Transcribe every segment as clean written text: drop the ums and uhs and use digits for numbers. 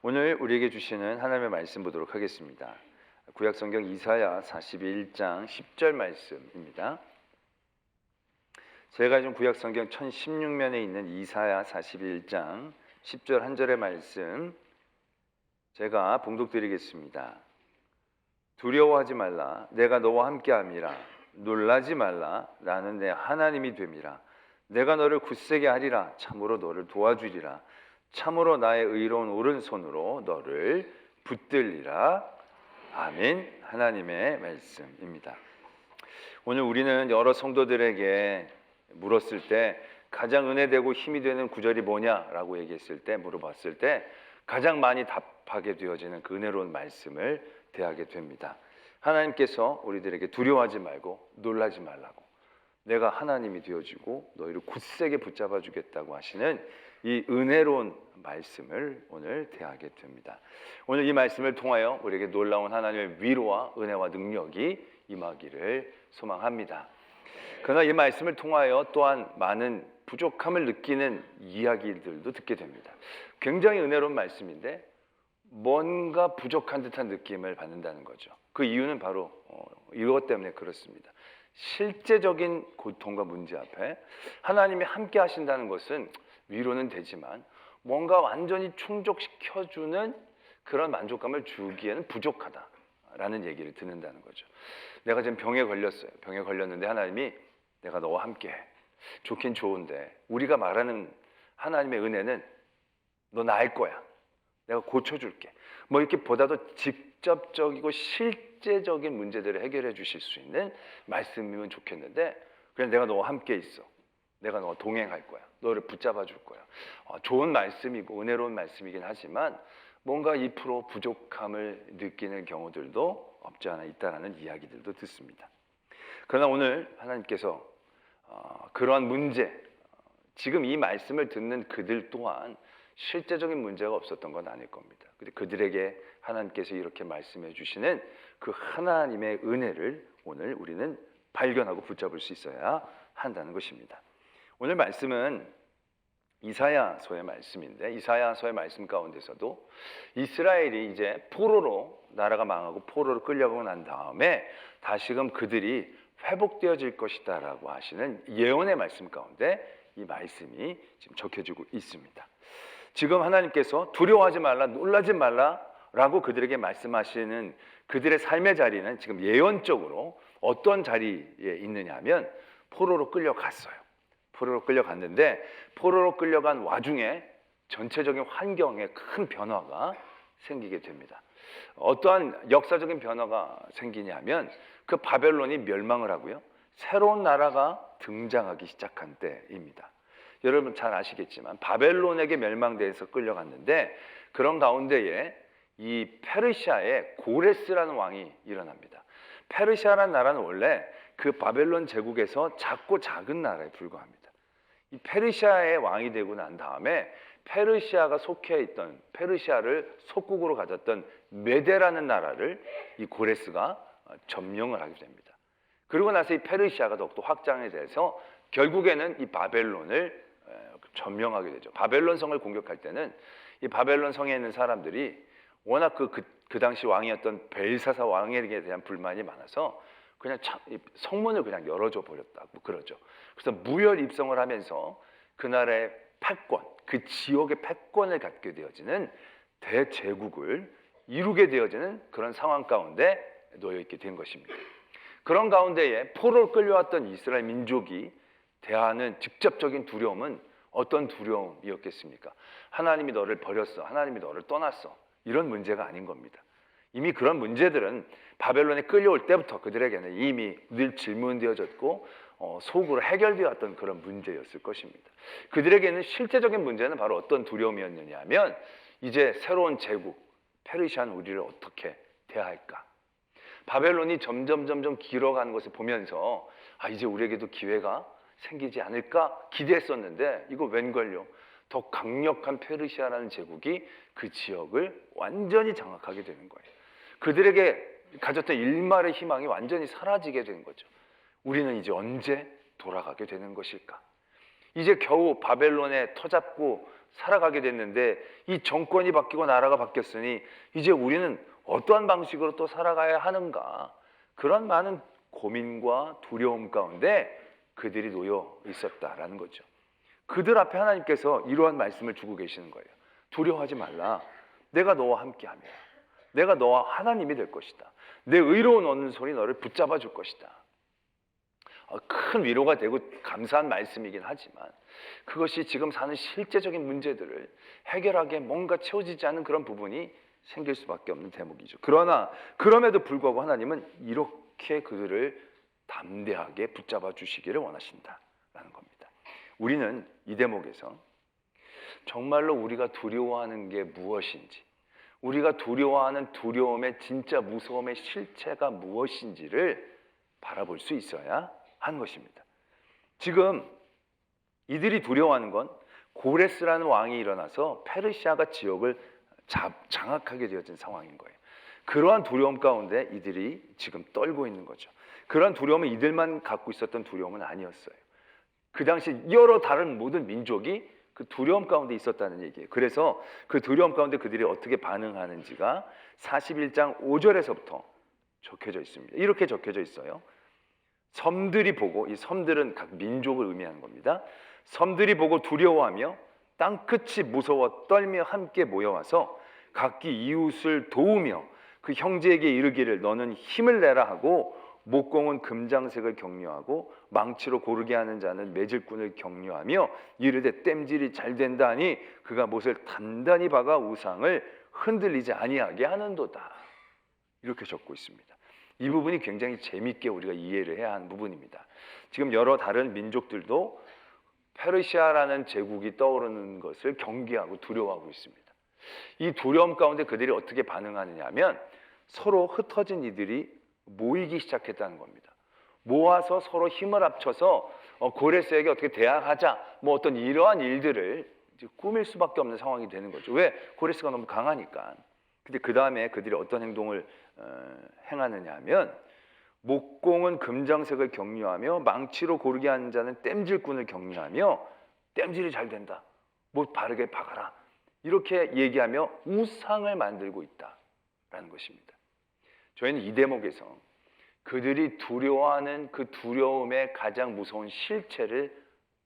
오늘 우리에게 주시는 하나님의 말씀 보도록 하겠습니다. 구약성경 이사야 41장 10절 말씀입니다. 제가 좀 구약성경 1016면에 있는 이사야 41장 10절 한 절의 말씀 제가 봉독드리겠습니다. 두려워하지 말라, 내가 너와 함께함이라. 놀라지 말라, 나는 내 하나님이 됨이라. 내가 너를 굳세게 하리라. 참으로 너를 도와주리라. 참으로 나의 의로운 오른손으로 너를 붙들리라. 아멘. 하나님의 말씀입니다. 오늘 우리는 여러 성도들에게 물었을 때 가장 은혜되고 힘이 되는 구절이 뭐냐라고 얘기했을 때, 물어봤을 때 가장 많이 답하게 되어지는 그 은혜로운 말씀을 대하게 됩니다. 하나님께서 우리들에게 두려워하지 말고 놀라지 말라고, 내가 하나님이 되어주고 너희를 굳세게 붙잡아 주겠다고 하시는 이 은혜로운 말씀을 오늘 대하게 됩니다. 오늘 이 말씀을 통하여 우리에게 놀라운 하나님의 위로와 은혜와 능력이 임하기를 소망합니다. 그러나 이 말씀을 통하여 또한 많은 부족함을 느끼는 이야기들도 듣게 됩니다. 굉장히 은혜로운 말씀인데 뭔가 부족한 듯한 느낌을 받는다는 거죠. 그 이유는 바로 이것 때문에 그렇습니다. 실제적인 고통과 문제 앞에 하나님이 함께 하신다는 것은 위로는 되지만 뭔가 완전히 충족시켜주는 그런 만족감을 주기에는 부족하다라는 얘기를 듣는다는 거죠. 내가 지금 병에 걸렸어요. 병에 걸렸는데 하나님이 내가 너와 함께 해. 좋긴 좋은데 우리가 말하는 하나님의 은혜는 너 나을 거야. 내가 고쳐줄게. 뭐 이렇게 보다도 직접적이고 실제적인 문제들을 해결해 주실 수 있는 말씀이면 좋겠는데 그냥 내가 너와 함께 있어. 내가 너와 동행할 거야. 너를 붙잡아 줄 거야. 좋은 말씀이고 은혜로운 말씀이긴 하지만 뭔가 2% 부족함을 느끼는 경우들도 없지 않아 있다라는 이야기들도 듣습니다. 그러나 오늘 하나님께서 그러한 문제, 지금 이 말씀을 듣는 그들 또한 실제적인 문제가 없었던 건 아닐 겁니다. 근데 그들에게 하나님께서 이렇게 말씀해 주시는 그 하나님의 은혜를 오늘 우리는 발견하고 붙잡을 수 있어야 한다는 것입니다. 오늘 말씀은 이사야서의 말씀인데 이사야서의 말씀 가운데서도 이스라엘이 이제 포로로 나라가 망하고 포로로 끌려가고 난 다음에 다시금 그들이 회복되어질 것이다 라고 하시는 예언의 말씀 가운데 이 말씀이 지금 적혀지고 있습니다. 지금 하나님께서 두려워하지 말라, 놀라지 말라 라고 그들에게 말씀하시는 그들의 삶의 자리는 지금 예언적으로 어떤 자리에 있느냐 하면 포로로 끌려갔어요. 포로로 끌려갔는데 포로로 끌려간 와중에 전체적인 환경에 큰 변화가 생기게 됩니다. 어떠한 역사적인 변화가 생기냐면 그 바벨론이 멸망을 하고요. 새로운 나라가 등장하기 시작한 때입니다. 여러분 잘 아시겠지만 바벨론에게 멸망돼서 끌려갔는데 그런 가운데에 이 페르시아의 고레스라는 왕이 일어납니다. 페르시아라는 나라는 원래 그 바벨론 제국에서 작고 작은 나라에 불과합니다. 이 페르시아의 왕이 되고 난 다음에 페르시아가 속해 있던 페르시아를 속국으로 가졌던 메데라는 나라를 이 고레스가 점령을 하게 됩니다. 그리고 나서 이 페르시아가 더욱더 확장이 돼서 결국에는 이 바벨론을 점령하게 되죠. 바벨론 성을 공격할 때는 이 바벨론 성에 있는 사람들이 워낙 그 당시 왕이었던 벨사사 왕에게 대한 불만이 많아서 그냥 성문을 그냥 열어줘 버렸다고 그러죠. 그래서 무혈 입성을 하면서 그 나라의 패권, 그 지역의 패권을 갖게 되어지는 대제국을 이루게 되어지는 그런 상황 가운데 놓여 있게 된 것입니다. 그런 가운데에 포로로 끌려왔던 이스라엘 민족이 대하는 직접적인 두려움은 어떤 두려움이었겠습니까? 하나님이 너를 버렸어. 하나님이 너를 떠났어. 이런 문제가 아닌 겁니다. 이미 그런 문제들은 바벨론에 끌려올 때부터 그들에게는 이미 늘 질문되어졌고 속으로 해결되었던 그런 문제였을 것입니다. 그들에게는 실제적인 문제는 바로 어떤 두려움이었느냐 하면 이제 새로운 제국, 페르시아는 우리를 어떻게 대할까? 바벨론이 점점 길어가는 것을 보면서 이제 우리에게도 기회가 생기지 않을까 기대했었는데 이거 웬걸요? 더 강력한 페르시아라는 제국이 그 지역을 완전히 장악하게 되는 거예요. 그들에게 가졌던 일말의 희망이 완전히 사라지게 된 거죠. 우리는 이제 언제 돌아가게 되는 것일까? 이제 겨우 바벨론에 터잡고 살아가게 됐는데 이 정권이 바뀌고 나라가 바뀌었으니 이제 우리는 어떠한 방식으로 또 살아가야 하는가, 그런 많은 고민과 두려움 가운데 그들이 놓여 있었다라는 거죠. 그들 앞에 하나님께서 이러한 말씀을 주고 계시는 거예요. 두려워하지 말라. 내가 너와 함께하며 내가 너와 하나님이 될 것이다. 내 의로운 오른손이 너를 붙잡아 줄 것이다. 큰 위로가 되고 감사한 말씀이긴 하지만 그것이 지금 사는 실제적인 문제들을 해결하기에 뭔가 채워지지 않는 그런 부분이 생길 수밖에 없는 대목이죠. 그러나 그럼에도 불구하고 하나님은 이렇게 그들을 담대하게 붙잡아 주시기를 원하신다라는 겁니다. 우리는 이 대목에서 정말로 우리가 두려워하는 게 무엇인지, 우리가 두려워하는 두려움의 진짜 무서움의 실체가 무엇인지를 바라볼 수 있어야 하는 것입니다. 지금 이들이 두려워하는 건 고레스라는 왕이 일어나서 페르시아가 지역을 장악하게 되어진 상황인 거예요. 그러한 두려움 가운데 이들이 지금 떨고 있는 거죠. 그러한 두려움은 이들만 갖고 있었던 두려움은 아니었어요. 그 당시 여러 다른 모든 민족이 그 두려움 가운데 있었다는 얘기예요. 그래서 그 두려움 가운데 그들이 어떻게 반응하는지가 41장 5절에서부터 적혀져 있습니다. 이렇게 적혀져 있어요. 섬들이 보고, 이 섬들은 각 민족을 의미하는 겁니다. 섬들이 보고 두려워하며 땅끝이 무서워 떨며 함께 모여와서 각기 이웃을 도우며 그 형제에게 이르기를 너는 힘을 내라 하고 목공은 금장색을 격려하고 망치로 고르게 하는 자는 매질꾼을 격려하며 이르되 땜질이 잘 된다 하니 그가 못을 단단히 박아 우상을 흔들리지 아니하게 하는도다. 이렇게 적고 있습니다. 이 부분이 굉장히 재미있게 우리가 이해를 해야 하는 부분입니다. 지금 여러 다른 민족들도 페르시아라는 제국이 떠오르는 것을 경계하고 두려워하고 있습니다. 이 두려움 가운데 그들이 어떻게 반응하느냐 하면 서로 흩어진 이들이 모이기 시작했다는 겁니다. 모아서 서로 힘을 합쳐서 고레스에게 어떻게 대항하자, 뭐 어떤 이러한 일들을 이제 꾸밀 수밖에 없는 상황이 되는 거죠. 왜? 고레스가 너무 강하니까. 근데 그 다음에 그들이 어떤 행동을 행하느냐 하면 목공은 금장색을 격려하며 망치로 고르게 하는 자는 땜질꾼을 격려하며 땜질이 잘 된다, 못 바르게 박아라, 이렇게 얘기하며 우상을 만들고 있다라는 것입니다. 저희는 이 대목에서 그들이 두려워하는 그 두려움의 가장 무서운 실체를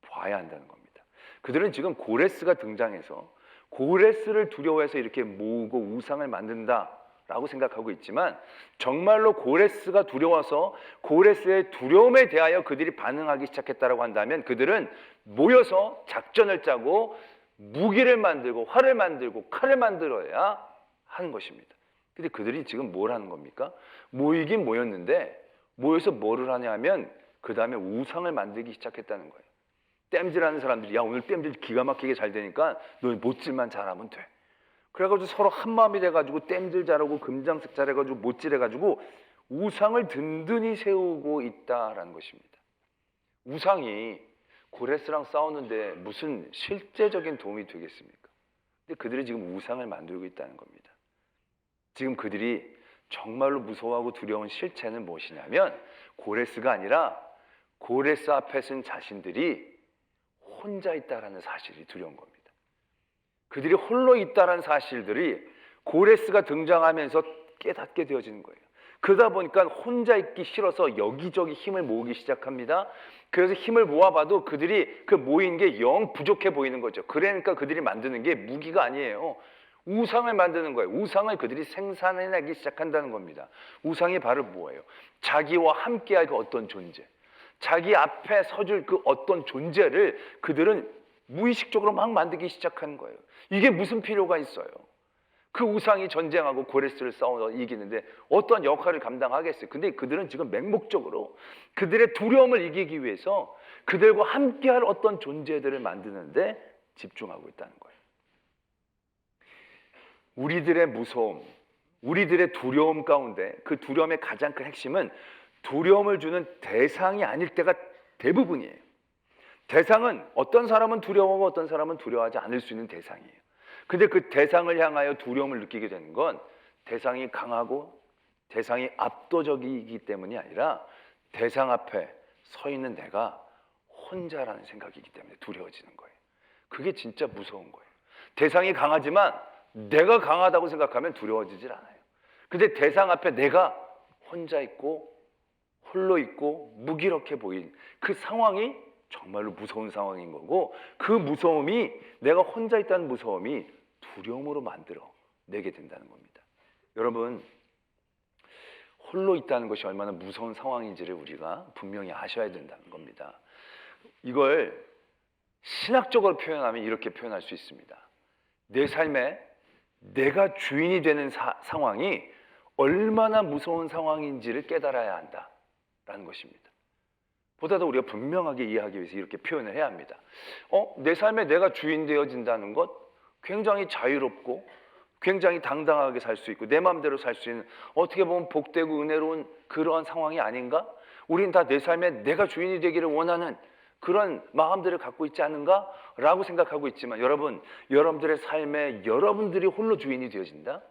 봐야 한다는 겁니다. 그들은 지금 고레스가 등장해서 고레스를 두려워해서 이렇게 모으고 우상을 만든다라고 생각하고 있지만 정말로 고레스가 두려워서 고레스의 두려움에 대하여 그들이 반응하기 시작했다라고 한다면 그들은 모여서 작전을 짜고 무기를 만들고 활을 만들고 칼을 만들어야 하는 것입니다. 근데 그들이 지금 뭘 하는 겁니까? 모이긴 모였는데 모여서 뭐를 하냐면 그 다음에 우상을 만들기 시작했다는 거예요. 땜질하는 사람들이 야 오늘 땜질 기가 막히게 잘 되니까 너 못질만 잘하면 돼. 그래가지고 서로 한마음이 돼가지고 땜질 잘하고 금장색 잘해가지고 못질해가지고 우상을 든든히 세우고 있다라는 것입니다. 우상이 고레스랑 싸우는데 무슨 실제적인 도움이 되겠습니까? 근데 그들이 지금 우상을 만들고 있다는 겁니다. 지금 그들이 정말로 무서워하고 두려운 실체는 무엇이냐면 고레스가 아니라 고레스 앞에 쓴 자신들이 혼자 있다라는 사실이 두려운 겁니다. 그들이 홀로 있다라는 사실들이 고레스가 등장하면서 깨닫게 되어지는 거예요. 그러다 보니까 혼자 있기 싫어서 여기저기 힘을 모으기 시작합니다. 그래서 힘을 모아봐도 그들이 그 모인 게 영 부족해 보이는 거죠. 그러니까 그들이 만드는 게 무기가 아니에요. 우상을 만드는 거예요. 우상을 그들이 생산해내기 시작한다는 겁니다. 우상이 바로 뭐예요? 자기와 함께할 그 어떤 존재, 자기 앞에 서줄 그 어떤 존재를 그들은 무의식적으로 막 만들기 시작하는 거예요. 이게 무슨 필요가 있어요? 그 우상이 전쟁하고 고레스를 싸워 이기는데 어떤 역할을 감당하겠어요? 근데 그들은 지금 맹목적으로 그들의 두려움을 이기기 위해서 그들과 함께할 어떤 존재들을 만드는데 집중하고 있다는 거예요. 우리들의 무서움, 우리들의 두려움 가운데 그 두려움의 가장 큰 핵심은 두려움을 주는 대상이 아닐 때가 대부분이에요. 대상은 어떤 사람은 두려워하고 어떤 사람은 두려워하지 않을 수 있는 대상이에요. 근데 그 대상을 향하여 두려움을 느끼게 되는 건 대상이 강하고 대상이 압도적이기 때문이 아니라 대상 앞에 서 있는 내가 혼자라는 생각이기 때문에 두려워지는 거예요. 그게 진짜 무서운 거예요. 대상이 강하지만 내가 강하다고 생각하면 두려워지질 않아요. 근데 대상 앞에 내가 혼자 있고 홀로 있고 무기력해 보인 그 상황이 정말로 무서운 상황인 거고, 그 무서움이, 내가 혼자 있다는 무서움이 두려움으로 만들어 내게 된다는 겁니다. 여러분, 홀로 있다는 것이 얼마나 무서운 상황인지를 우리가 분명히 아셔야 된다는 겁니다. 이걸 신학적으로 표현하면 이렇게 표현할 수 있습니다. 내 삶에 내가 주인이 되는 상황이 얼마나 무서운 상황인지를 깨달아야 한다라는 것입니다. 보다도 우리가 분명하게 이해하기 위해서 이렇게 표현을 해야 합니다. 내 삶에 내가 주인 되어진다는 것, 굉장히 자유롭고 굉장히 당당하게 살 수 있고 내 마음대로 살 수 있는, 어떻게 보면 복되고 은혜로운 그러한 상황이 아닌가? 우린 다 내 삶에 내가 주인이 되기를 원하는 그런 마음들을 갖고 있지 않은가? 라고 생각하고 있지만, 여러분, 여러분들의 삶에 여러분들이 홀로 주인이 되어진다?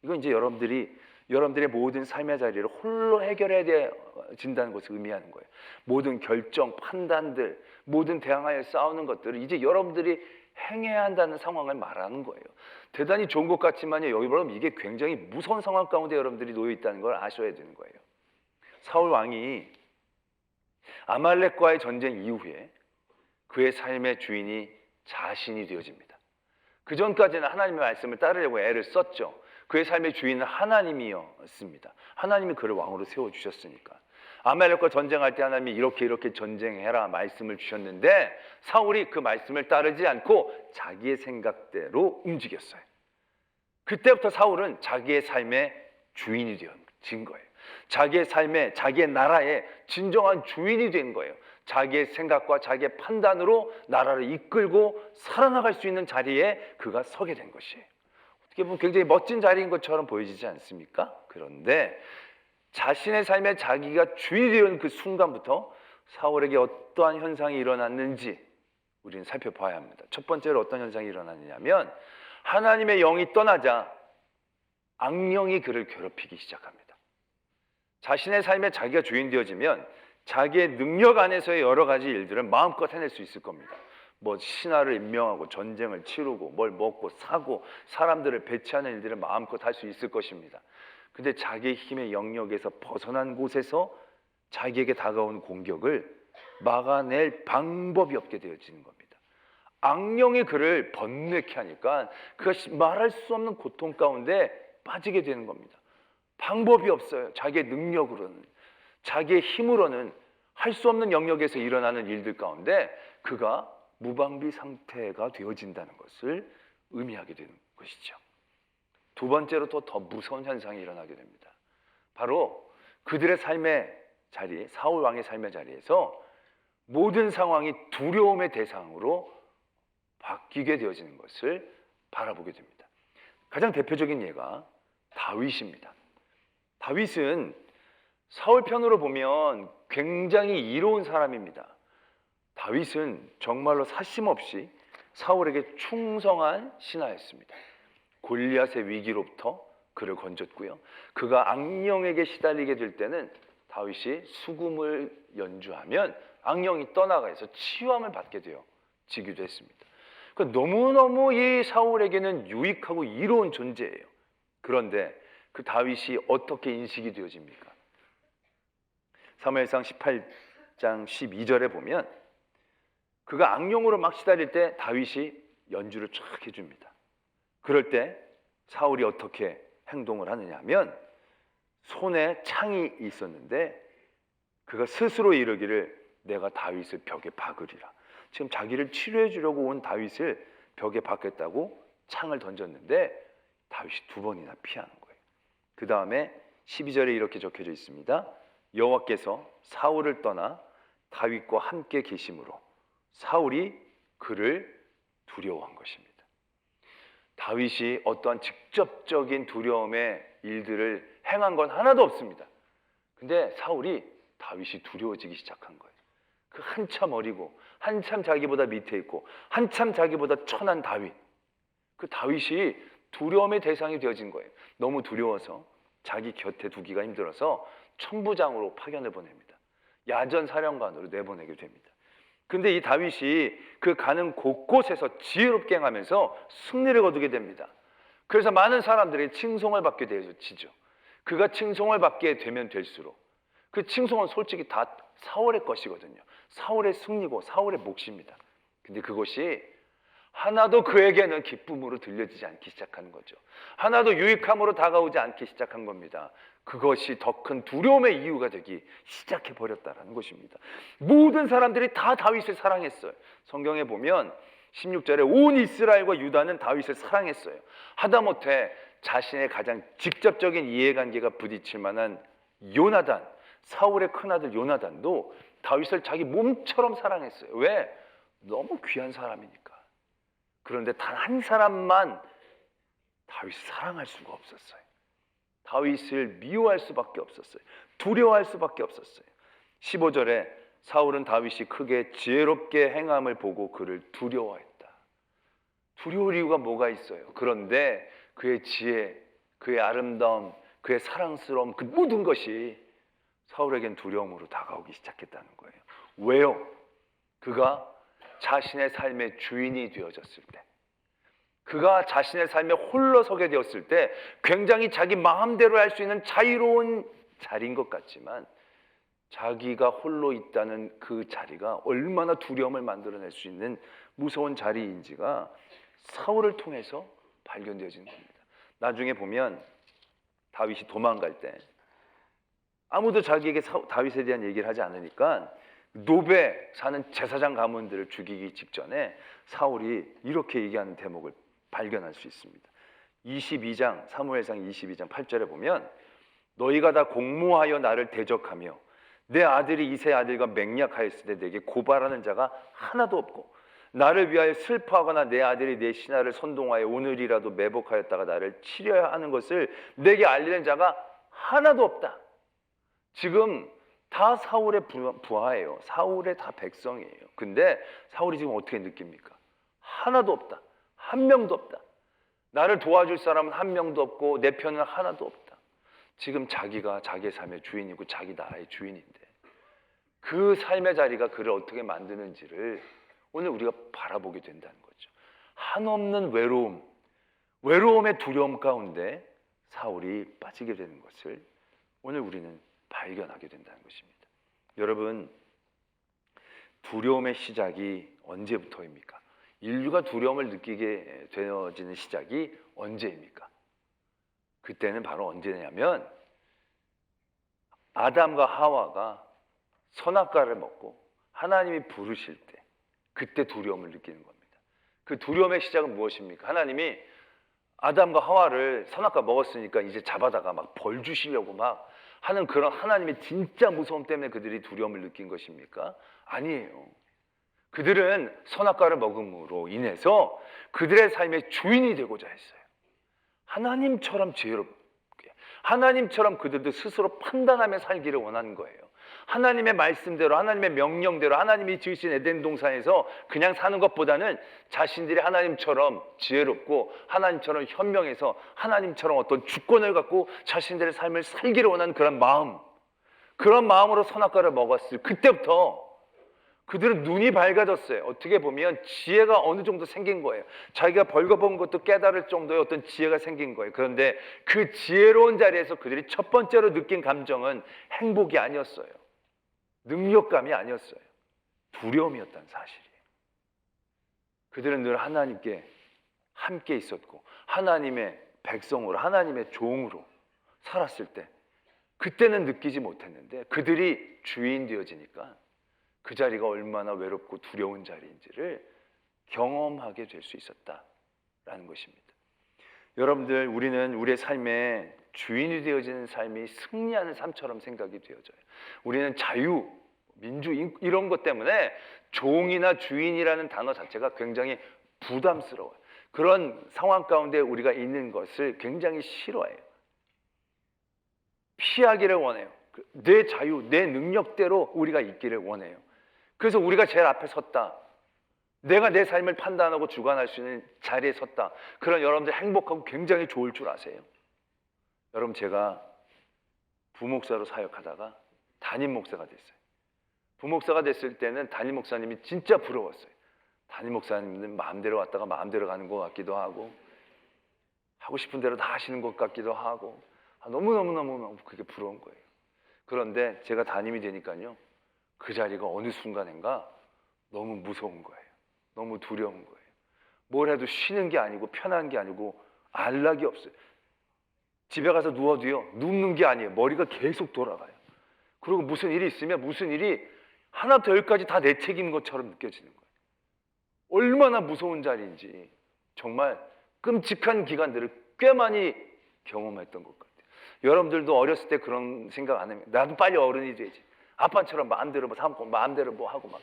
이건 이제 여러분들의 모든 삶의 자리를 홀로 해결해야 진다는 것을 의미하는 거예요. 모든 결정, 판단들, 모든 대항하여 싸우는 것들을 이제 여러분들이 행해야 한다는 상황을 말하는 거예요. 대단히 좋은 것 같지만요, 여러분, 이게 굉장히 무서운 상황 가운데 여러분들이 놓여 있다는 걸 아셔야 되는 거예요. 사울 왕이 아말렉과의 전쟁 이후에 그의 삶의 주인이 자신이 되어집니다. 그 전까지는 하나님의 말씀을 따르려고 애를 썼죠. 그의 삶의 주인은 하나님이었습니다. 하나님이 그를 왕으로 세워주셨으니까. 아말렉과 전쟁할 때 하나님이 이렇게 전쟁해라 말씀을 주셨는데, 사울이 그 말씀을 따르지 않고 자기의 생각대로 움직였어요. 그때부터 사울은 자기의 삶의 주인이 되어진 거예요. 자기의 삶에, 자기의 나라의 진정한 주인이 된 거예요. 자기의 생각과 자기의 판단으로 나라를 이끌고 살아나갈 수 있는 자리에 그가 서게 된 것이에요. 어떻게 보면 굉장히 멋진 자리인 것처럼 보여지지 않습니까? 그런데 자신의 삶에 자기가 주인이 되는 그 순간부터 사울에게 어떠한 현상이 일어났는지 우리는 살펴봐야 합니다. 첫 번째로 어떤 현상이 일어났냐면, 하나님의 영이 떠나자 악령이 그를 괴롭히기 시작합니다. 자신의 삶에 자기가 주인 되어지면 자기의 능력 안에서의 여러 가지 일들을 마음껏 해낼 수 있을 겁니다. 뭐 신하를 임명하고 전쟁을 치르고 뭘 먹고 사고 사람들을 배치하는 일들을 마음껏 할 수 있을 것입니다. 근데 자기의 힘의 영역에서 벗어난 곳에서 자기에게 다가온 공격을 막아낼 방법이 없게 되어지는 겁니다. 악령이 그를 번뇌케 하니까 그것이 말할 수 없는 고통 가운데 빠지게 되는 겁니다. 방법이 없어요. 자기의 능력으로는, 자기의 힘으로는 할 수 없는 영역에서 일어나는 일들 가운데 그가 무방비 상태가 되어진다는 것을 의미하게 되는 것이죠. 두 번째로 또 더 무서운 현상이 일어나게 됩니다. 바로 그들의 삶의 자리, 사울 왕의 삶의 자리에서 모든 상황이 두려움의 대상으로 바뀌게 되어지는 것을 바라보게 됩니다. 가장 대표적인 예가 다윗입니다. 다윗은 사울 편으로 보면 굉장히 이로운 사람입니다. 다윗은 정말로 사심없이 사울에게 충성한 신하였습니다. 골리앗의 위기로부터 그를 건졌고요. 그가 악령에게 시달리게 될 때는 다윗이 수금을 연주하면 악령이 떠나가서 치유함을 받게 되어지기도 했습니다. 그러니까 너무너무 이 사울에게는 유익하고 이로운 존재예요. 그런데 그 다윗이 어떻게 인식이 되어집니까? 사무엘상 18장 12절에 보면 그가 악령으로 막 시달릴 때 다윗이 연주를 쫙 해줍니다. 그럴 때 사울이 어떻게 행동을 하느냐 하면, 손에 창이 있었는데 그가 스스로 이르기를 내가 다윗을 벽에 박으리라. 지금 자기를 치료해 주려고 온 다윗을 벽에 박겠다고 창을 던졌는데 다윗이 두 번이나 피하는 거예요. 그 다음에 12절에 이렇게 적혀져 있습니다. 여호와께서 사울을 떠나 다윗과 함께 계심으로 사울이 그를 두려워한 것입니다. 다윗이 어떠한 직접적인 두려움의 일들을 행한 건 하나도 없습니다. 근데 사울이 다윗이 두려워지기 시작한 거예요. 그 한참 어리고 한참 자기보다 밑에 있고 한참 자기보다 천한 다윗, 그 다윗이 두려움의 대상이 되어진 거예요. 너무 두려워서 자기 곁에 두기가 힘들어서 천부장으로 파견을 보냅니다. 야전 사령관으로 내보내게 됩니다. 근데 이 다윗이 그 가는 곳곳에서 지혜롭게 행하면서 승리를 거두게 됩니다. 그래서 많은 사람들이 칭송을 받게 되어지죠. 그가 칭송을 받게 되면 될수록 그 칭송은 솔직히 다 사울의 것이거든요. 사울의 승리고 사울의 몫입니다. 근데 그것이 하나도 그에게는 기쁨으로 들려지지 않기 시작하는 거죠. 하나도 유익함으로 다가오지 않기 시작한 겁니다. 그것이 더 큰 두려움의 이유가 되기 시작해 버렸다는 것입니다. 모든 사람들이 다 다윗을 사랑했어요. 성경에 보면 16절에 온 이스라엘과 유다는 다윗을 사랑했어요. 하다못해 자신의 가장 직접적인 이해관계가 부딪힐 만한 요나단, 사울의 큰아들 요나단도 다윗을 자기 몸처럼 사랑했어요. 왜? 너무 귀한 사람이니까. 그런데 단 한 사람만 다윗을 사랑할 수가 없었어요. 다윗을 미워할 수밖에 없었어요. 두려워할 수밖에 없었어요. 15절에 사울은 다윗이 크게 지혜롭게 행함을 보고 그를 두려워했다. 두려울 이유가 뭐가 있어요? 그런데 그의 지혜, 그의 아름다움, 그의 사랑스러움, 그 모든 것이 사울에겐 두려움으로 다가오기 시작했다는 거예요. 왜요? 그가 자신의 삶의 주인이 되어졌을 때, 그가 자신의 삶에 홀로 서게 되었을 때 굉장히 자기 마음대로 할 수 있는 자유로운 자리인 것 같지만 자기가 홀로 있다는 그 자리가 얼마나 두려움을 만들어낼 수 있는 무서운 자리인지가 사울을 통해서 발견되어지는 겁니다. 나중에 보면 다윗이 도망갈 때 아무도 자기에게 다윗에 대한 얘기를 하지 않으니까 노베 사는 제사장 가문들을 죽이기 직전에 사울이 이렇게 얘기하는 대목을 발견할 수 있습니다. 22장 사무엘상 22장 8절에 보면 너희가 다 공모하여 나를 대적하며 내 아들이 이세 아들과 맹약하였을 때 내게 고발하는 자가 하나도 없고 나를 위하여 슬퍼하거나 내 아들이 내 신하를 선동하여 오늘이라도 매복하였다가 나를 치려야 하는 것을 내게 알리는 자가 하나도 없다. 지금 다 사울의 부하예요. 사울의 다 백성이에요. 근데 사울이 지금 어떻게 느낍니까? 하나도 없다. 한 명도 없다. 나를 도와줄 사람은 한 명도 없고 내 편은 하나도 없다. 지금 자기가 자기의 삶의 주인이고 자기 나라의 주인인데 그 삶의 자리가 그를 어떻게 만드는지를 오늘 우리가 바라보게 된다는 거죠. 한없는 외로움, 외로움의 두려움 가운데 사울이 빠지게 되는 것을 오늘 우리는 발견하게 된다는 것입니다. 여러분, 두려움의 시작이 언제부터입니까? 인류가 두려움을 느끼게 되어지는 시작이 언제입니까? 그때는 바로 언제냐면 아담과 하와가 선악과를 먹고 하나님이 부르실 때 그때 두려움을 느끼는 겁니다. 그 두려움의 시작은 무엇입니까? 하나님이 아담과 하와를 선악과 먹었으니까 이제 잡아다가 막 벌 주시려고 막 하는 그런 하나님의 진짜 무서움 때문에 그들이 두려움을 느낀 것입니까? 아니에요. 그들은 선악과를 먹음으로 인해서 그들의 삶의 주인이 되고자 했어요. 하나님처럼 지혜롭게, 하나님처럼 그들도 스스로 판단하며 살기를 원하는 거예요. 하나님의 말씀대로, 하나님의 명령대로, 하나님이 지으신 에덴 동산에서 그냥 사는 것보다는 자신들이 하나님처럼 지혜롭고 하나님처럼 현명해서 하나님처럼 어떤 주권을 갖고 자신들의 삶을 살기를 원하는 그런 마음, 그런 마음으로 선악과를 먹었을 그때부터 그들은 눈이 밝아졌어요. 어떻게 보면 지혜가 어느 정도 생긴 거예요. 자기가 벌거벗은 것도 깨달을 정도의 어떤 지혜가 생긴 거예요. 그런데 그 지혜로운 자리에서 그들이 첫 번째로 느낀 감정은 행복이 아니었어요. 능력감이 아니었어요. 두려움이었다는 사실이에요. 그들은 늘 하나님께 함께 있었고 하나님의 백성으로, 하나님의 종으로 살았을 때 그때는 느끼지 못했는데 그들이 주인 되어지니까 그 자리가 얼마나 외롭고 두려운 자리인지를 경험하게 될 수 있었다라는 것입니다. 여러분들, 우리는 우리의 삶에 주인이 되어지는 삶이 승리하는 삶처럼 생각이 되어져요. 우리는 자유, 민주 이런 것 때문에 종이나 주인이라는 단어 자체가 굉장히 부담스러워요. 그런 상황 가운데 우리가 있는 것을 굉장히 싫어해요. 피하기를 원해요. 내 자유, 내 능력대로 우리가 있기를 원해요. 그래서 우리가 제일 앞에 섰다. 내가 내 삶을 판단하고 주관할 수 있는 자리에 섰다. 그런 여러분들 행복하고 굉장히 좋을 줄 아세요. 여러분, 제가 부목사로 사역하다가 담임 목사가 됐어요. 부목사가 됐을 때는 담임 목사님이 진짜 부러웠어요. 담임 목사님은 마음대로 왔다가 마음대로 가는 것 같기도 하고 하고 싶은 대로 다 하시는 것 같기도 하고 너무너무 그게 부러운 거예요. 그런데 제가 담임이 되니까요, 그 자리가 어느 순간인가 너무 무서운 거예요. 너무 두려운 거예요. 뭘 해도 쉬는 게 아니고 편한 게 아니고 안락이 없어요. 집에 가서 누워도요, 눕는 게 아니에요. 머리가 계속 돌아가요. 그리고 무슨 일이 있으면 무슨 일이 하나부터 열까지 다 내 책임인 것처럼 느껴지는 거예요. 얼마나 무서운 자리인지 정말 끔찍한 기간들을 꽤 많이 경험했던 것 같아요. 여러분들도 어렸을 때 그런 생각 안 해요? 나도 빨리 어른이 돼야지. 아빠처럼 마음대로 뭐 삼고 마음대로 뭐 하고 막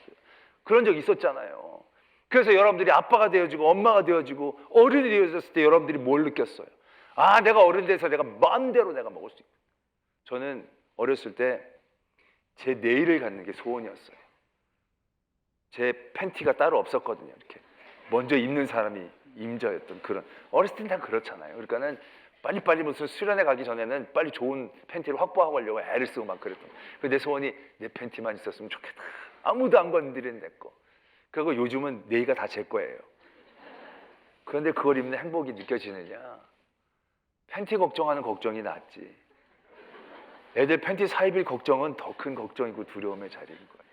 그런 적 있었잖아요. 그래서 여러분들이 아빠가 되어지고 엄마가 되어지고 어른이 되어졌을 때 여러분들이 뭘 느꼈어요? 아, 내가 어른 돼서 내가 마음대로 내가 먹을 수 있다. 저는 어렸을 때 제 네일을 갖는 게 소원이었어요. 제 팬티가 따로 없었거든요. 이렇게 먼저 입는 사람이 임자였던 그런, 어렸을 때는 다 그렇잖아요. 그러니까는 빨리빨리 무슨 수련회 가기 전에는 빨리 좋은 팬티를 확보하고 하려고 애를 쓰고 막 그랬던. 내 소원이 내 팬티만 있었으면 좋겠다. 아무도 안 건드리는 내 거. 그리고 요즘은 네이가 다 제 거예요. 그런데 그걸 입는 행복이 느껴지느냐? 팬티 걱정하는 걱정이 낫지. 애들 팬티 사입을 걱정은 더 큰 걱정이고 두려움의 자리인 거예요.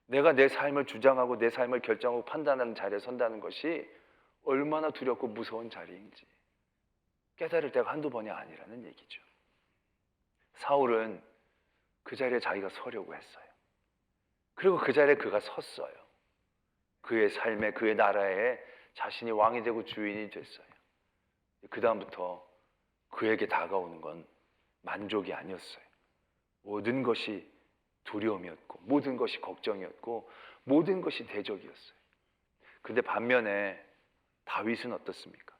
내가 내 삶을 주장하고 내 삶을 결정하고 판단하는 자리에 선다는 것이 얼마나 두렵고 무서운 자리인지 깨달을 때가 한두 번이 아니라는 얘기죠. 사울은 그 자리에 자기가 서려고 했어요. 그리고 그 자리에 그가 섰어요. 그의 삶에, 그의 나라에 자신이 왕이 되고 주인이 됐어요. 그 다음부터 그에게 다가오는 건 만족이 아니었어요. 모든 것이 두려움이었고 모든 것이 걱정이었고 모든 것이 대적이었어요. 근데 반면에 다윗은 어떻습니까?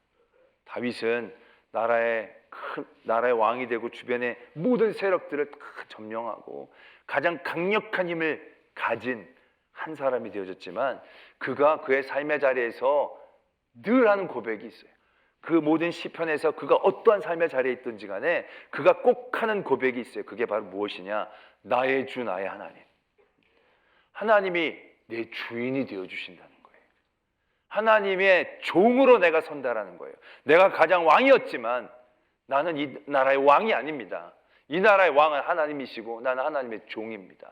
다윗은 나라의 왕이 되고 주변의 모든 세력들을 다 점령하고 가장 강력한 힘을 가진 한 사람이 되어졌지만 그가 그의 삶의 자리에서 늘 하는 고백이 있어요. 그 모든 시편에서 그가 어떠한 삶의 자리에 있든지 간에 그가 꼭 하는 고백이 있어요. 그게 바로 무엇이냐? 나의 주 나의 하나님. 하나님이 내 주인이 되어주신다는 거예요. 하나님의 종으로 내가 선다라는 거예요. 내가 가장 왕이었지만 나는 이 나라의 왕이 아닙니다. 이 나라의 왕은 하나님이시고 나는 하나님의 종입니다.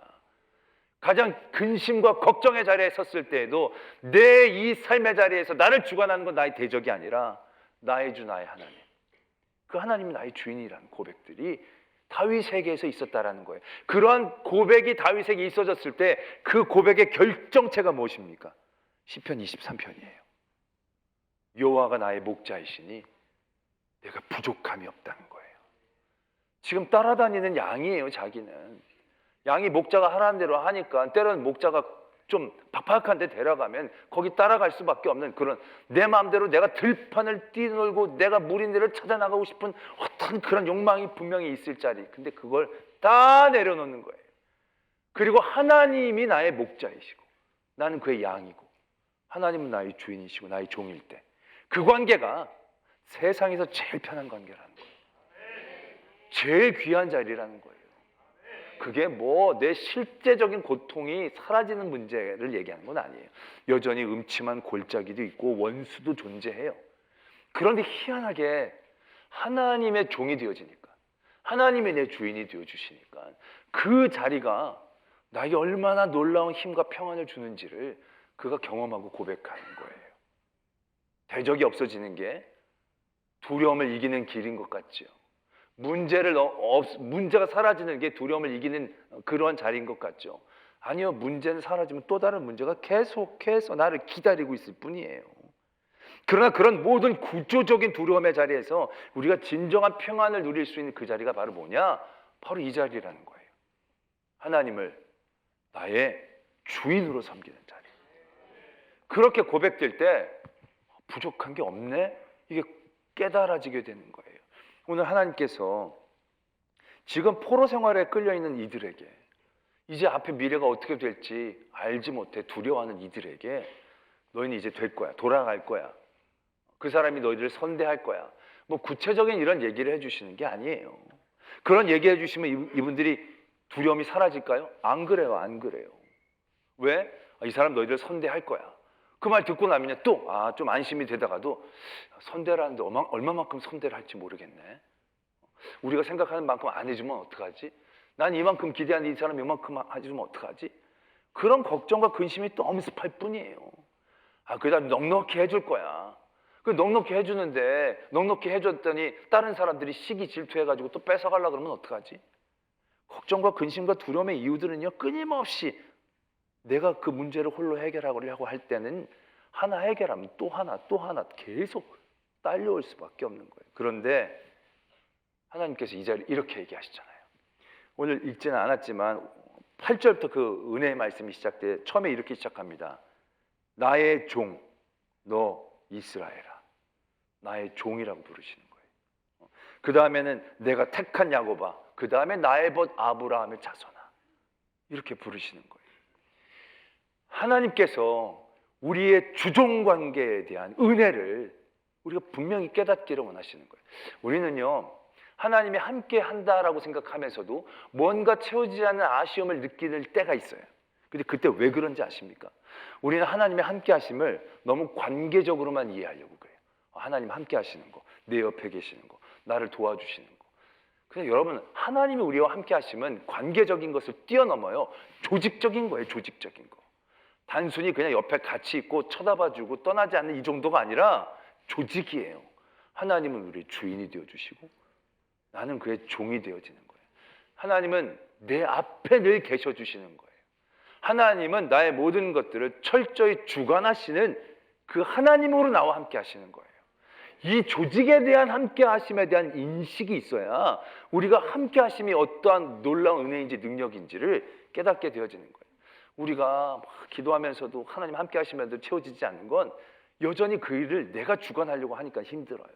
가장 근심과 걱정의 자리에 섰을 때에도 내 이 삶의 자리에서 나를 주관하는 건 나의 대적이 아니라 나의 주 나의 하나님, 그 하나님이 나의 주인이라는 고백들이 다윗에게서 있었다라는 거예요. 그러한 고백이 다윗에게 있어졌을 때 그 고백의 결정체가 무엇입니까? 시편 23편이에요. 여호와가 나의 목자이시니 내가 부족함이 없다는 거예요. 지금 따라다니는 양이에요. 자기는 양이 목자가 하라는 대로 하니까 때로는 목자가 좀 팍팍한 데 데려가면 거기 따라갈 수밖에 없는 그런, 내 마음대로 내가 들판을 뛰놀고 내가 무린대를 찾아나가고 싶은 어떤 그런 욕망이 분명히 있을 자리. 근데 그걸 다 내려놓는 거예요. 그리고 하나님이 나의 목자이시고 나는 그의 양이고 하나님은 나의 주인이시고 나의 종일 때 그 관계가 세상에서 제일 편한 관계라는 거예요. 제일 귀한 자리라는 거예요. 그게 뭐 내 실제적인 고통이 사라지는 문제를 얘기하는 건 아니에요. 여전히 음침한 골짜기도 있고 원수도 존재해요. 그런데 희한하게 하나님의 종이 되어지니까, 하나님이 내 주인이 되어주시니까 그 자리가 나에게 얼마나 놀라운 힘과 평안을 주는지를 그가 경험하고 고백하는 거예요. 대적이 없어지는 게 두려움을 이기는 길인 것 같죠. 문제가 사라지는 게 두려움을 이기는 그러한 자리인 것 같죠. 아니요, 문제는 사라지면 또 다른 문제가 계속해서 나를 기다리고 있을 뿐이에요. 그러나 그런 모든 구조적인 두려움의 자리에서 우리가 진정한 평안을 누릴 수 있는 그 자리가 바로 뭐냐? 바로 이 자리라는 거예요. 하나님을 나의 주인으로 섬기는 자리. 그렇게 고백될 때 부족한 게 없네? 이게 깨달아지게 되는 거예요. 오늘 하나님께서 지금 포로 생활에 끌려있는 이들에게, 이제 앞에 미래가 어떻게 될지 알지 못해 두려워하는 이들에게 너희는 이제 될 거야, 돌아갈 거야, 그 사람이 너희들을 선대할 거야, 뭐 구체적인 이런 얘기를 해주시는 게 아니에요. 그런 얘기 해주시면 이분들이 두려움이 사라질까요? 안 그래요. 안 그래요. 왜? 이 사람 너희들 선대할 거야. 그 말 듣고 나면 또 좀 안심이 되다가도 선대를 하는데 얼마만큼 선대를 할지 모르겠네. 우리가 생각하는 만큼 안 해주면 어떡하지? 난 이만큼 기대하는데 이 사람 이만큼 해주면 어떡하지? 그런 걱정과 근심이 또 엄습할 뿐이에요. 그다 넉넉히 해줄 거야. 그 넉넉히 해주는데 넉넉히 해줬더니 다른 사람들이 시기 질투해가지고 또 뺏어가려고 그러면 어떡하지? 걱정과 근심과 두려움의 이유들은요, 끊임없이 내가 그 문제를 홀로 해결하려고 할 때는 하나 해결하면 또 하나 계속 딸려올 수밖에 없는 거예요. 그런데 하나님께서 이 자리를 이렇게 얘기하시잖아요. 오늘 읽지는 않았지만 8절부터 그 은혜의 말씀이 시작돼 처음에 이렇게 시작합니다. 나의 종, 너 이스라엘아. 나의 종이라고 부르시는 거예요. 그 다음에는 내가 택한 야곱아. 그 다음에 나의 벗 아브라함의 자손아. 이렇게 부르시는 거예요. 하나님께서 우리의 주종관계에 대한 은혜를 우리가 분명히 깨닫기를 원하시는 거예요. 우리는요, 하나님이 함께 한다라고 생각하면서도 뭔가 채워지지 않는 아쉬움을 느낄 때가 있어요. 근데 그때 왜 그런지 아십니까? 우리는 하나님의 함께 하심을 너무 관계적으로만 이해하려고 그래요. 하나님 함께 하시는 거, 내 옆에 계시는 거, 나를 도와주시는 거. 근데 여러분, 하나님이 우리와 함께 하심은 관계적인 것을 뛰어넘어요. 조직적인 거예요, 조직적인 거. 단순히 그냥 옆에 같이 있고 쳐다봐주고 떠나지 않는 이 정도가 아니라 조직이에요. 하나님은 우리의 주인이 되어주시고 나는 그의 종이 되어지는 거예요. 하나님은 내 앞에 늘 계셔주시는 거예요. 하나님은 나의 모든 것들을 철저히 주관하시는 그 하나님으로 나와 함께 하시는 거예요. 이 조직에 대한 함께 하심에 대한 인식이 있어야 우리가 함께 하심이 어떠한 놀라운 은혜인지 능력인지를 깨닫게 되어지는 거예요. 우리가 막 기도하면서도 하나님 함께 하시면서 채워지지 않는 건 여전히 그 일을 내가 주관하려고 하니까 힘들어요.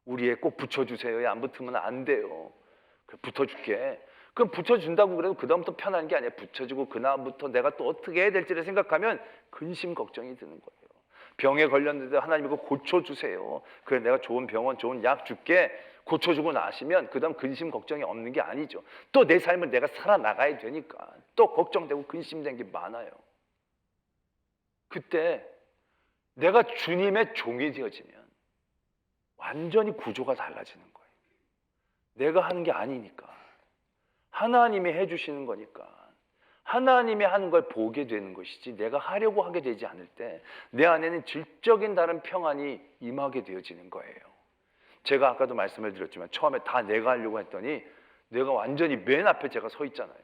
우리에 꼭 붙여주세요. 안 붙으면 안 돼요. 붙어줄게. 그럼 붙여준다고 그래도 그 다음부터 편한 게 아니에요. 붙여주고 그 다음부터 내가 또 어떻게 해야 될지를 생각하면 근심 걱정이 드는 거예요. 병에 걸렸는데 하나님 이거 고쳐주세요. 그래 내가 좋은 병원 좋은 약 줄게. 고쳐주고 나시면 그 다음 근심 걱정이 없는 게 아니죠. 또 내 삶을 내가 살아나가야 되니까 또 걱정되고 근심된 게 많아요. 그때 내가 주님의 종이 되어지면 완전히 구조가 달라지는 거예요. 내가 하는 게 아니니까 하나님이 해주시는 거니까 하나님이 하는 걸 보게 되는 것이지 내가 하려고 하게 되지 않을 때 내 안에는 질적인 다른 평안이 임하게 되어지는 거예요. 제가 아까도 말씀을 드렸지만 처음에 다 내가 하려고 했더니 내가 완전히 맨 앞에 제가 서 있잖아요.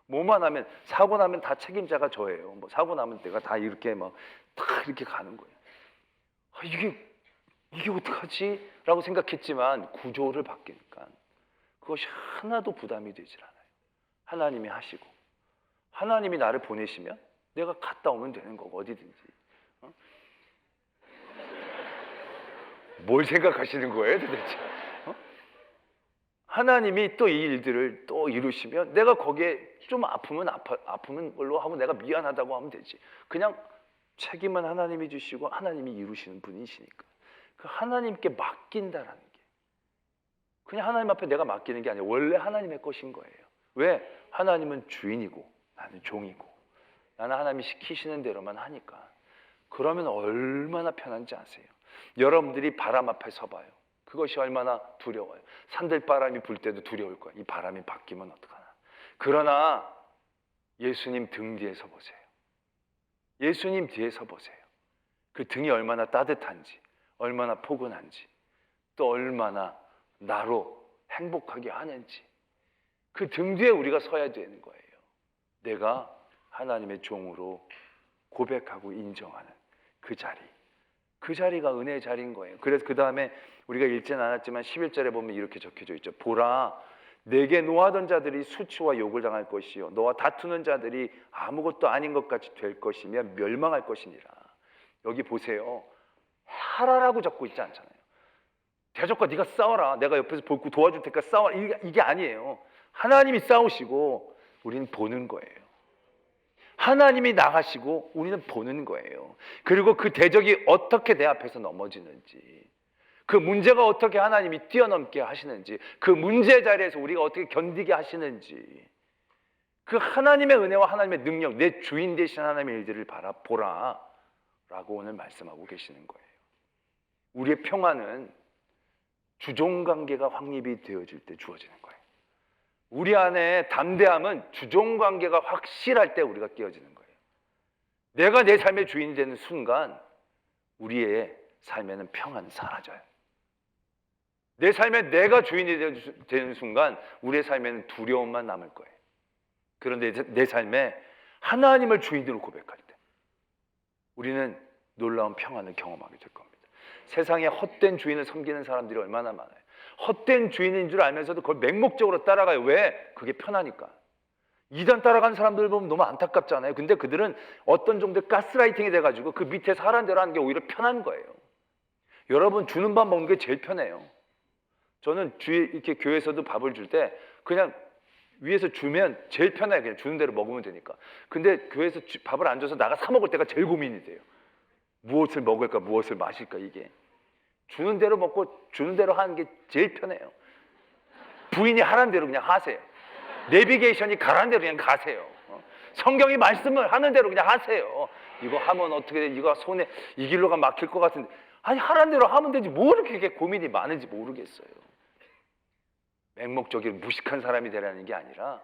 뭐만 하면 사고 나면 다 책임자가 저예요. 뭐 사고 나면 내가 다 이렇게 막 다 이렇게 가는 거예요. 이게 어떡하지? 라고 생각했지만 구조를 바뀌니까 그것이 하나도 부담이 되질 않아요. 하나님이 하시고 하나님이 나를 보내시면 내가 갔다 오면 되는 거고 어디든지. 뭘 생각하시는 거예요 도대체? 하나님이 또 이 일들을 또 이루시면 내가 거기에 좀 아프면 걸로 하고 내가 미안하다고 하면 되지. 그냥 책임은 하나님이 주시고 하나님이 이루시는 분이시니까 그 하나님께 맡긴다라는 게 그냥 하나님 앞에 내가 맡기는 게 아니라 원래 하나님의 것인 거예요. 왜? 하나님은 주인이고 나는 종이고 나는 하나님이 시키시는 대로만 하니까. 그러면 얼마나 편한지 아세요? 여러분들이 바람 앞에 서봐요. 그것이 얼마나 두려워요. 산들바람이 불 때도 두려울 거예요. 이 바람이 바뀌면 어떡하나. 그러나 예수님 등 뒤에 서보세요. 예수님 뒤에 서보세요. 그 등이 얼마나 따뜻한지 얼마나 포근한지 또 얼마나 나로 행복하게 하는지 그 등 뒤에 우리가 서야 되는 거예요. 내가 하나님의 종으로 고백하고 인정하는 그 자리. 그 자리가 은혜의 자리인 거예요. 그래서 그 다음에 우리가 읽지는 않았지만 11절에 보면 이렇게 적혀져 있죠. 보라, 내게 노하던 자들이 수치와 욕을 당할 것이요 너와 다투는 자들이 아무것도 아닌 것 같이 될 것이며 멸망할 것이니라. 여기 보세요. 하라라고 적고 있지 않잖아요. 대적과 네가 싸워라. 내가 옆에서 돕고 도와줄 테니까 싸워라. 이게 아니에요. 하나님이 싸우시고 우리는 보는 거예요. 하나님이 나가시고 우리는 보는 거예요. 그리고 그 대적이 어떻게 내 앞에서 넘어지는지 그 문제가 어떻게 하나님이 뛰어넘게 하시는지 그 문제 자리에서 우리가 어떻게 견디게 하시는지 그 하나님의 은혜와 하나님의 능력, 내 주인 되신 하나님의 일들을 바라보라 라고 오늘 말씀하고 계시는 거예요. 우리의 평안은 주종관계가 확립이 되어질 때 주어지는 거예요. 우리 안에 담대함은 주종관계가 확실할 때 우리가 깨어지는 거예요. 내가 내 삶의 주인이 되는 순간 우리의 삶에는 평안이 사라져요. 내 삶에 내가 주인이 되는 순간 우리의 삶에는 두려움만 남을 거예요. 그런데 내 삶에 하나님을 주인으로 고백할 때 우리는 놀라운 평안을 경험하게 될 겁니다. 세상에 헛된 주인을 섬기는 사람들이 얼마나 많아요. 헛된 주인인 줄 알면서도 그걸 맹목적으로 따라가요. 왜? 그게 편하니까. 이단 따라가는 사람들 보면 너무 안타깝잖아요. 근데 그들은 어떤 정도의 가스라이팅이 돼가지고 그 밑에서 하라는 대로 하는 게 오히려 편한 거예요. 여러분, 주는 밥 먹는 게 제일 편해요. 저는 이렇게 교회에서도 밥을 줄 때 그냥 위에서 주면 제일 편해요. 그냥 주는 대로 먹으면 되니까. 근데 교회에서 밥을 안 줘서 나가 사 먹을 때가 제일 고민이 돼요. 무엇을 먹을까, 무엇을 마실까. 이게 주는 대로 먹고 주는 대로 하는 게 제일 편해요. 부인이 하라는 대로 그냥 하세요. 내비게이션이 가라는 대로 그냥 가세요. 성경이 말씀을 하는 대로 그냥 하세요. 이거 하면 어떻게 돼? 이거 손에 이 길로가 막힐 것 같은데, 아니 하라는 대로 하면 되지 뭐 이렇게 고민이 많은지 모르겠어요. 맹목적으로 무식한 사람이 되라는 게 아니라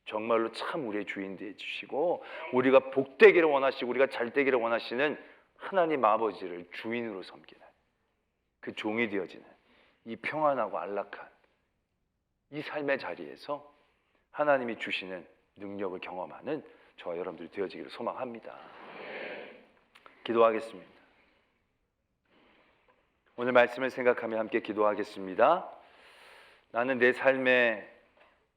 정말로 참 우리의 주인 되어 주시고 우리가 복되기를 원하시고 우리가 잘 되기를 원하시는 하나님 아버지를 주인으로 섬기는 그 종이 되어지는 이 평안하고 안락한 이 삶의 자리에서 하나님이 주시는 능력을 경험하는 저와 여러분들이 되어지기를 소망합니다. 기도하겠습니다. 오늘 말씀을 생각하며 함께 기도하겠습니다. 나는 내 삶의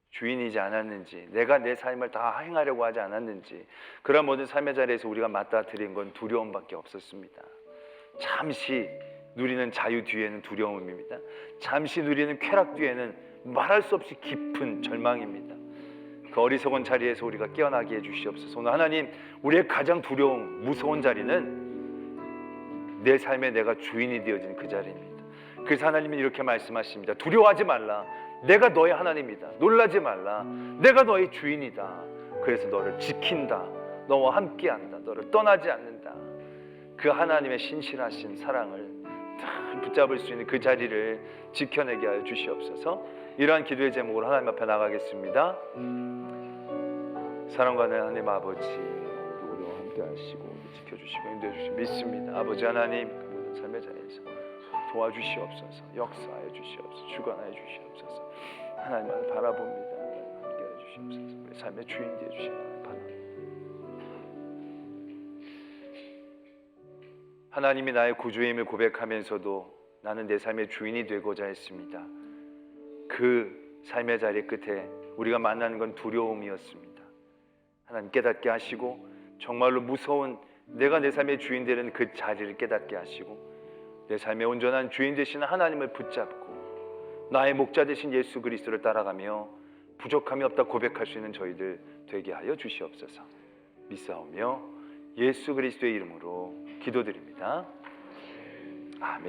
주인이지 않았는지, 내가 내 삶을 다 행하려고 하지 않았는지, 그런 모든 삶의 자리에서 우리가 맞닥뜨린 건 두려움밖에 없었습니다. 잠시 누리는 자유 뒤에는 두려움입니다. 잠시 누리는 쾌락 뒤에는 말할 수 없이 깊은 절망입니다. 그 어리석은 자리에서 우리가 깨어나게 해주시옵소서. 오늘 하나님, 우리의 가장 두려움, 무서운 자리는 내 삶에 내가 주인이 되어진 그 자리입니다. 그래서 하나님은 이렇게 말씀하십니다. 두려워하지 말라. 내가 너의 하나님이다. 놀라지 말라. 내가 너의 주인이다. 그래서 너를 지킨다. 너와 함께한다. 너를 떠나지 않는다. 그 하나님의 신실하신 사랑을 다 붙잡을 수 있는 그 자리를 지켜내게 하여 주시옵소서. 이러한 기도의 제목으로 하나님 앞에 나가겠습니다. 사랑과는 하나님 아버지, 우리와 함께 하시고 지켜주시고 인도해 주시고 믿습니다. 아버지 하나님, 그 모든 삶의 자리에서 도와주시옵소서. 역사해 주시옵소서. 주관하여 주시옵소서. 하나님을 바라봅니다. 함께 해 주시옵소서. 우리 삶의 주인 되어 주시기 바랍니다. 하나님이 나의 구주임을 고백하면서도 나는 내 삶의 주인이 되고자 했습니다. 그 삶의 자리 끝에 우리가 만나는 건 두려움이었습니다. 하나님 깨닫게 하시고 정말로 무서운 내가 내 삶의 주인 되는 그 자리를 깨닫게 하시고 내 삶의 온전한 주인 되시는 하나님을 붙잡고 나의 목자 되신 예수 그리스도를 따라가며 부족함이 없다 고백할 수 있는 저희들 되게 하여 주시옵소서. 믿사오며 예수 그리스도의 이름으로 기도드립니다. 아멘.